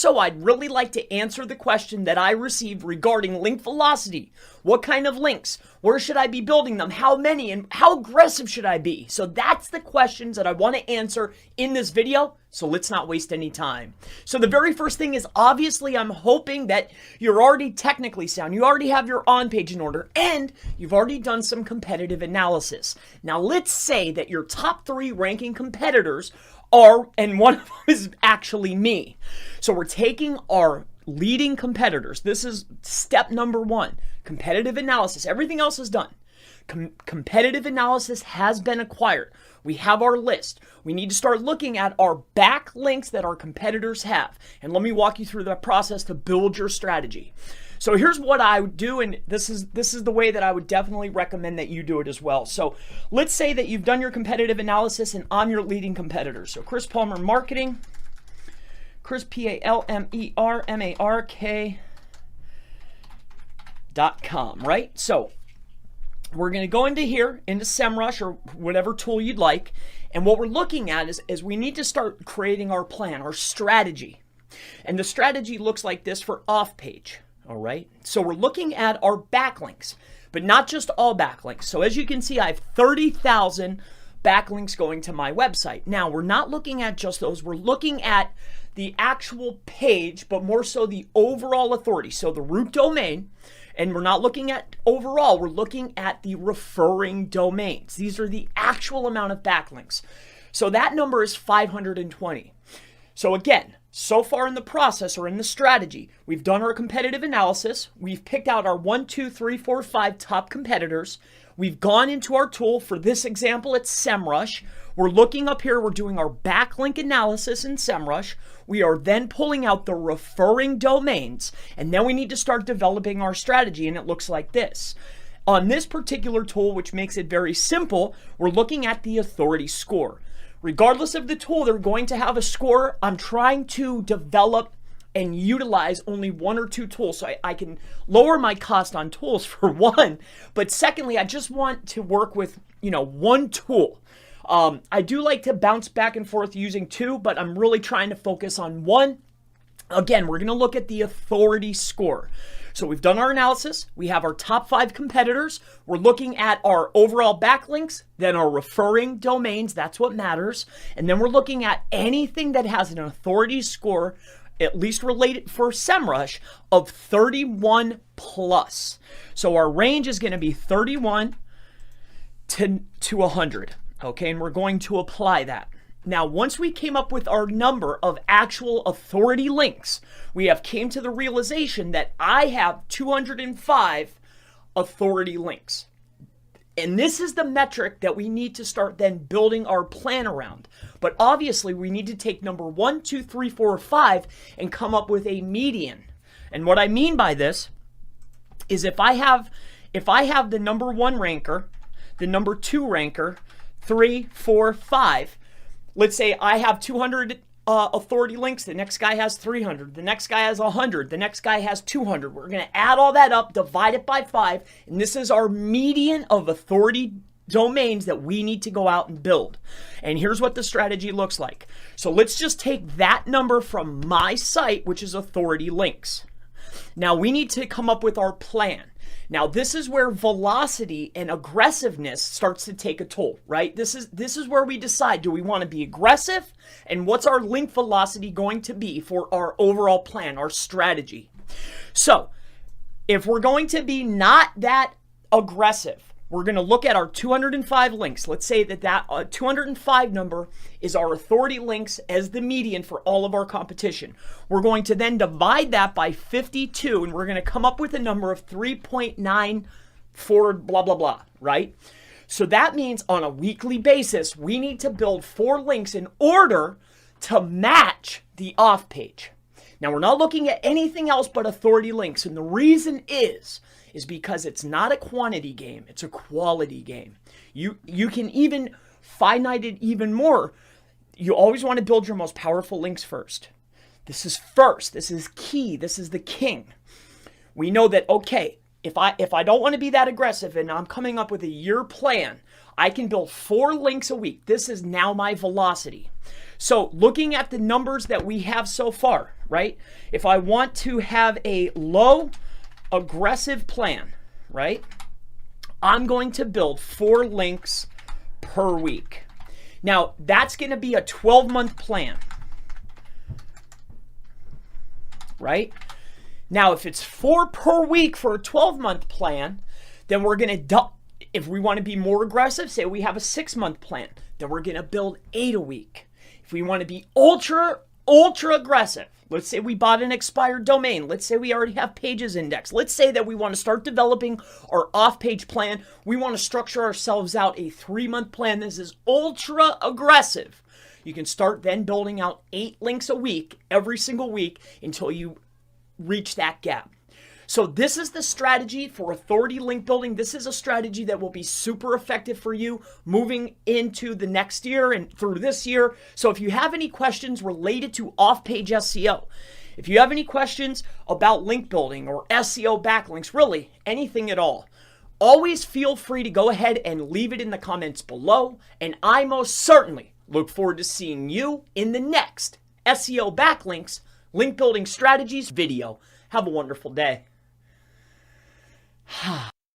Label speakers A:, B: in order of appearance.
A: so, I'd really like to answer the question that I received regarding link velocity. What kind of links? Where should I be building them? How many? And how aggressive should I be? So that's the questions that I want to answer in this video. So let's not waste any time. So the very first thing is, obviously, I'm hoping that you're already technically sound. You already have your on page in order, and you've already done some competitive analysis. Now, let's say that your top 3 ranking competitors are, and one of them is actually me. So we're taking our leading competitors. This is step number 1, competitive analysis. Everything else is done. Competitive analysis has been acquired. We have our list. We need to start looking at our backlinks that our competitors have. And let me walk you through that process to build your strategy. So here's what I would do, and this is the way that I would definitely recommend that you do it as well. So let's say that you've done your competitive analysis and I'm your leading competitor. So Chris Palmer Marketing, Chris PalmerMark.com, right? So we're going to go into here, into SEMrush or whatever tool you'd like. And what we're looking at is we need to start creating our plan, our strategy. And the strategy looks like this for off page. All right. So we're looking at our backlinks, but not just all backlinks. So as you can see, I have 30,000 backlinks going to my website. Now, we're not looking at just those. We're looking at the actual page, but more so the overall authority. So the root domain. And we're not looking at overall, we're looking at the referring domains. These are the actual amount of backlinks. So that number is 520. So again, so far in the process or in the strategy, we've done our competitive analysis. We've picked out our 1, 2, 3, 4, 5 top competitors. We've gone into our tool. For this example, it's SEMrush. We're looking up here. We're doing our backlink analysis in SEMrush. We are then pulling out the referring domains, and then we need to start developing our strategy, and it looks like this. On this particular tool, which makes it very simple, we're looking at the authority score. Regardless of the tool, they're going to have a score. I'm trying to develop and utilize only 1 or 2 tools so I can lower my cost on tools for one. But secondly, I just want to work with, 1 tool. I do like to bounce back and forth using 2, but I'm really trying to focus on 1. Again, we're going to look at the authority score. So we've done our analysis. We have our top 5 competitors. We're looking at our overall backlinks, then our referring domains. That's what matters. And then we're looking at anything that has an authority score, at least related for SEMrush, of 31 plus. So our range is going to be 31 to 100. Okay, and we're going to apply that. Now, once we came up with our number of actual authority links, we came to the realization that I have 205 authority links. And this is the metric that we need to start then building our plan around. But obviously, we need to take number 1, 2, 3, 4, 5 and come up with a median. And what I mean by this is if I have the number 1 ranker, the number 2 ranker, 3, 4, 5, let's say I have 200 authority links. The next guy has 300. The next guy has 100. The next guy has 200. We're going to add all that up, divide it by 5, and this is our median of authority domains that we need to go out and build. And here's what the strategy looks like. So let's just take that number from my site, which is authority links. Now we need to come up with our plan. Now, this is where velocity and aggressiveness starts to take a toll, right? This is where we decide, do we want to be aggressive? And what's our link velocity going to be for our overall plan, our strategy? So, if we're going to be not that aggressive, we're going to look at our 205 links. Let's say that 205 number is our authority links as the median for all of our competition. We're going to then divide that by 52, and we're going to come up with a number of 3.94 blah, blah, blah, right? So that means on a weekly basis, we need to build 4 links in order to match the off page. Now, we're not looking at anything else but authority links, and the reason is because it's not a quantity game, it's a quality game. You can even finite it even more. You always want to build your most powerful links first. This is first, this is key, this is the king. We know that, okay, if I don't want to be that aggressive and I'm coming up with a year plan, I can build 4 links a week. This is now my velocity. So looking at the numbers that we have so far, right? If I want to have a low aggressive plan, right? I'm going to build 4 links per week. Now, that's going to be a 12-month plan, right? Now, if it's 4 per week for a 12-month plan, then we're going to, if we want to be more aggressive, say we have a 6-month plan, then we're going to build 8 a week. If we want to be ultra aggressive, let's say we bought an expired domain. Let's say we already have pages indexed. Let's say that we want to start developing our off-page plan. We want to structure ourselves out a 3-month plan. This is ultra aggressive. You can start then building out 8 links a week, every single week, until you reach that gap. So this is the strategy for authority link building. This is a strategy that will be super effective for you moving into the next year and through this year. So if you have any questions related to off-page SEO, if you have any questions about link building or SEO backlinks, really anything at all, always feel free to go ahead and leave it in the comments below. And I most certainly look forward to seeing you in the next SEO backlinks, link building strategies video. Have a wonderful day.